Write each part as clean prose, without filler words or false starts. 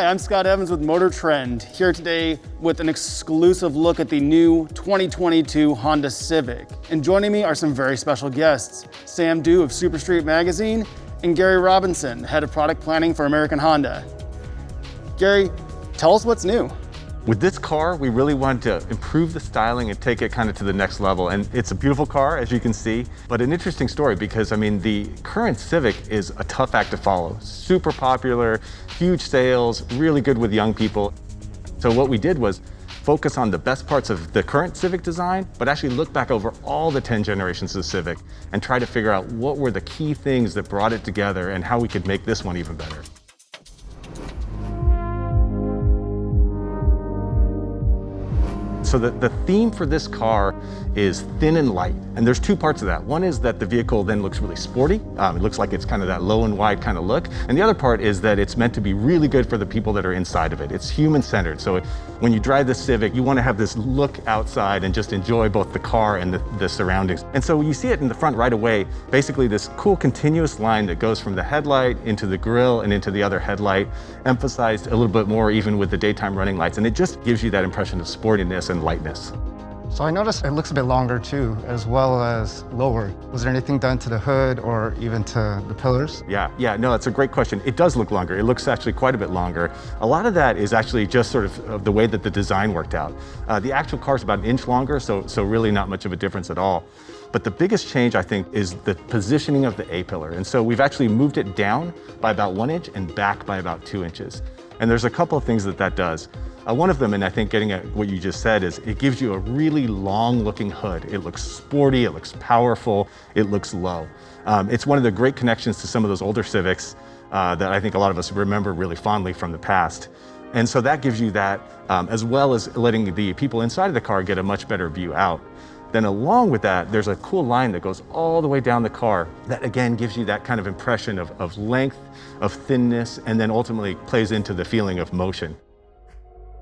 Hi, I'm Scott Evans with MotorTrend, here today with an exclusive look at the new 2022 Honda Civic. And joining me are some very special guests, Sam Dew of Super Street Magazine and Gary Robinson, Head of Product Planning for American Honda. Gary, tell us what's new. With this car, we really wanted to improve the styling and take it kind of to the next level. And it's a beautiful car, as you can see, but an interesting story because, I mean, the current Civic is a tough act to follow. Super popular, huge sales, really good with young people. So what we did was focus on the best parts of the current Civic design, but actually look back over all the 10 generations of Civic and try to figure out what were the key things that brought it together and how we could make this one even better. So the theme for this car is thin and light. And there's two parts of that. One is that the vehicle then looks really sporty. It looks like it's kind of that low and wide kind of look. And the other part is that it's meant to be really good for the people that are inside of it. It's human-centered. So when you drive the Civic, you want to have this look outside and just enjoy both the car and the surroundings. And so you see it in the front right away, basically this cool continuous line that goes from the headlight into the grille and into the other headlight, emphasized a little bit more even with the daytime running lights. And it just gives you that impression of sportiness and lightness. So I noticed it looks a bit longer too, as well as lower. Was there anything done to the hood or even to the pillars? Yeah, no, it's a great question. It does look longer. It looks actually quite a bit longer. A lot of that is actually just sort of the way that the design worked out. The actual car is about an inch longer, so really not much of a difference at all. But the biggest change, I think, is the positioning of the A-pillar. And so we've actually moved it down by about 1 inch and back by about 2 inches. And there's a couple of things that does. One of them, and I think getting at what you just said, is it gives you a really long looking hood. It looks sporty, it looks powerful, it looks low. It's one of the great connections to some of those older Civics that I think a lot of us remember really fondly from the past. And so that gives you that, as well as letting the people inside of the car get a much better view out. Then along with that, there's a cool line that goes all the way down the car that again gives you that kind of impression of length, of thinness, and then ultimately plays into the feeling of motion.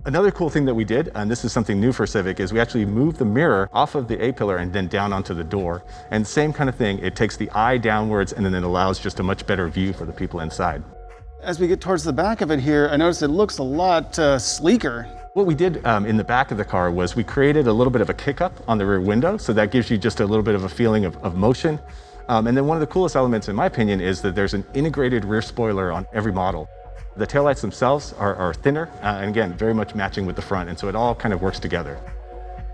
Another cool thing that we did, and this is something new for Civic, is we actually moved the mirror off of the A-pillar and then down onto the door. And same kind of thing, it takes the eye downwards and then it allows just a much better view for the people inside. As we get towards the back of it here, I noticed it looks a lot sleeker. What we did in the back of the car was we created a little bit of a kick-up on the rear window, so that gives you just a little bit of a feeling of motion. And then one of the coolest elements, in my opinion, is that there's an integrated rear spoiler on every model. The taillights themselves are thinner, and again, very much matching with the front, and so it all kind of works together.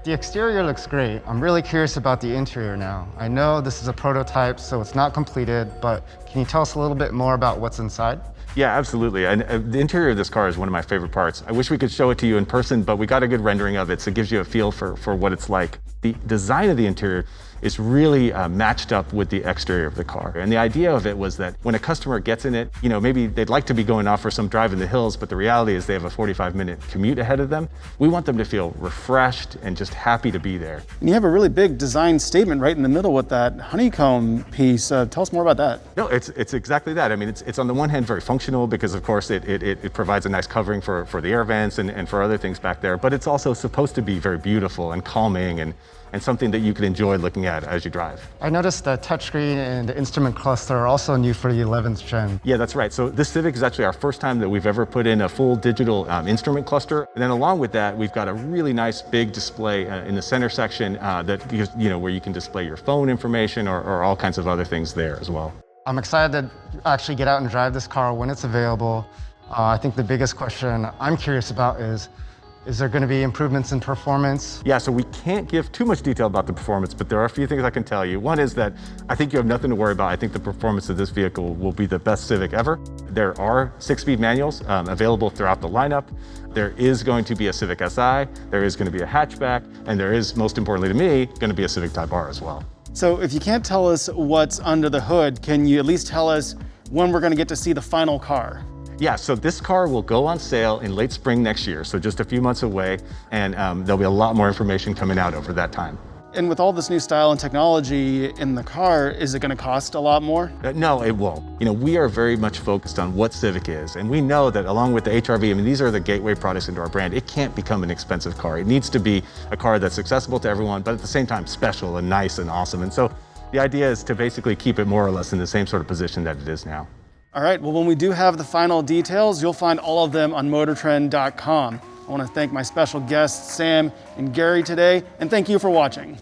The exterior looks great. I'm really curious about the interior now. I know this is a prototype, so it's not completed, but can you tell us a little bit more about what's inside? Yeah, absolutely. And the interior of this car is one of my favorite parts. I wish we could show it to you in person, but we got a good rendering of it, so it gives you a feel for what it's like. The design of the interior is really matched up with the exterior of the car. And the idea of it was that when a customer gets in it, you know, maybe they'd like to be going off for some drive in the hills, but the reality is they have a 45-minute commute ahead of them. We want them to feel refreshed and just happy to be there. And you have a really big design statement right in the middle with that honeycomb piece. Tell us more about that. No, it's exactly that. I mean, it's on the one hand very functional because of course it provides a nice covering for the air vents and for other things back there, but it's also supposed to be very beautiful and calming and something that you can enjoy looking at as you drive. I noticed the touchscreen and the instrument cluster are also new for the 11th gen. Yeah, that's right. So this Civic is actually our first time that we've ever put in a full digital instrument cluster. And then along with that, we've got a really nice big display in the center section that gives, you know, where you can display your phone information or all kinds of other things there as well. I'm excited to actually get out and drive this car when it's available. I think the biggest question I'm curious about is there going to be improvements in performance? Yeah, so we can't give too much detail about the performance, but there are a few things I can tell you. One is that I think you have nothing to worry about. I think the performance of this vehicle will be the best Civic ever. There are 6-speed manuals available throughout the lineup. There is going to be a Civic Si, there is going to be a hatchback, and there is, most importantly to me, going to be a Civic Type R as well. So if you can't tell us what's under the hood, can you at least tell us when we're going to get to see the final car? Yeah, so this car will go on sale in late spring next year, so just a few months away, and there'll be a lot more information coming out over that time. And with all this new style and technology in the car, is it going to cost a lot more? No, it won't. You know, we are very much focused on what Civic is, and we know that along with the HR-V, I mean, these are the gateway products into our brand. It can't become an expensive car. It needs to be a car that's accessible to everyone, but at the same time special and nice and awesome. And so the idea is to basically keep it more or less in the same sort of position that it is now. All right, well, when we do have the final details, you'll find all of them on MotorTrend.com. I want to thank my special guests, Sam and Gary, today, and thank you for watching.